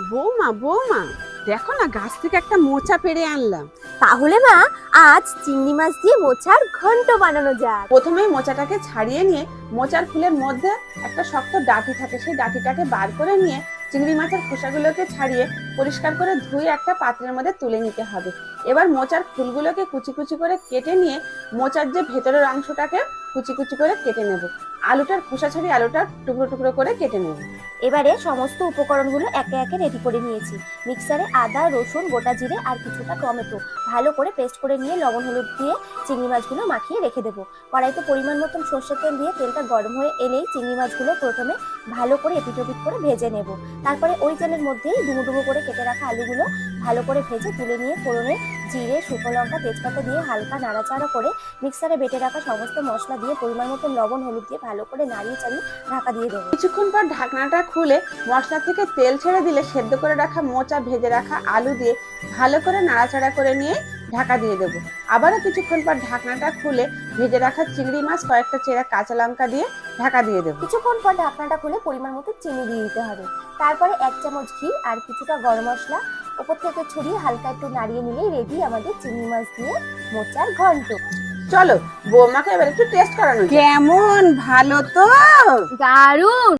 বৌমা বৌমা, দেখো না গাছ থেকে একটা মোচা পেড়ে আনলাম। তাহলে মা, আজ চিংড়ি মাছ দিয়ে মোচার ঘন্ট বানানো যাক। প্রথমেই মোচাটাকে ছাড়িয়ে নিয়ে মোচার ফুলের মধ্যে একটা শক্ত ডাঁটি থাকে, সেই ডাঁটিটাকে বার করে নিয়ে চিংড়ি মাছের খোসাগুলোকে ছাড়িয়ে পরিষ্কার করে ধুয়ে একটা পাত্রের মধ্যে তুলে নিতে হবে। এবার মোচার ফুলগুলোকে কুচি কুচি করে কেটে নিয়ে মোচার যে ভেতরের অংশটাকে কুচি কুচি করে কেটে নেব। আলুটার খোসা ছাড়িয়ে আলুটার টুকরো টুকরো করে কেটে নেব। এবারে সমস্ত উপকরণগুলো একে একে রেডি করে নিয়েছি। মিক্সারে আদা, রসুন, গোটা জিরে আর কিছুটা টমেটো ভালো করে পেস্ট করে নিয়ে লবণ হলুদ দিয়ে চিংড়ি মাছগুলো মাখিয়ে রেখে দেবো। কড়াইতে পরিমাণ মতন সর্ষের তেল দিয়ে তেলটা গরম হয়ে এলেই চিংড়ি মাছগুলো প্রথমে ভালো করে এপিট ওপিট করে ভেজে নেব। তারপরে ওই তেলের মধ্যেই ডুমো ডুমো করে কেটে রাখা আলুগুলো ভালো করে ভেজে তুলে নিয়ে ফোড়নে জিরে, শুকনো লঙ্কা, তেজপাতা দিয়ে হালকা নাড়াচাড়া করে মিক্সারে বেটে রাখা সমস্ত মশলা দিয়ে পরিমাণ মতন লবণ হলুদ দিয়ে ভালো করে নাড়িয়ে চাড়িয়ে ঢাকা দিয়ে দেবো। কিছুক্ষণ পর ঢাকনাটা খুলে মশলা থেকে তেল ছেড়ে দিলে সেদ্ধ করে রাখা মোচা, ভেজে রাখা আলু দিয়ে ভালো করে নাড়াচাড়া করে নিয়ে ঢাকা দিয়ে দেবো। আবারও কিছুক্ষণ পর ঢাকনাটা খুলে ভেজে রাখা চিংড়ি মাছ, কয়েকটা চেরা কাঁচা লঙ্কা দিয়ে ঢাকা দিয়ে দেবো। কিছুক্ষণ পর ঢাকনাটা খুলে পরিমাণ মতো চিনি দিয়ে দিতে হবে। তারপরে 1 চামচ ঘি আর কিছুটা গরম মশলা উপর থেকে ছড়িয়ে হালকা একটু নাড়িয়ে নিলেই রেডি আমাদের চিংড়ি মাছ দিয়ে মোচার ঘন্ট। চলো বৌমাকে এবার একটু টেস্ট করানো যাক। কেমন, ভালো তো? দারুণ।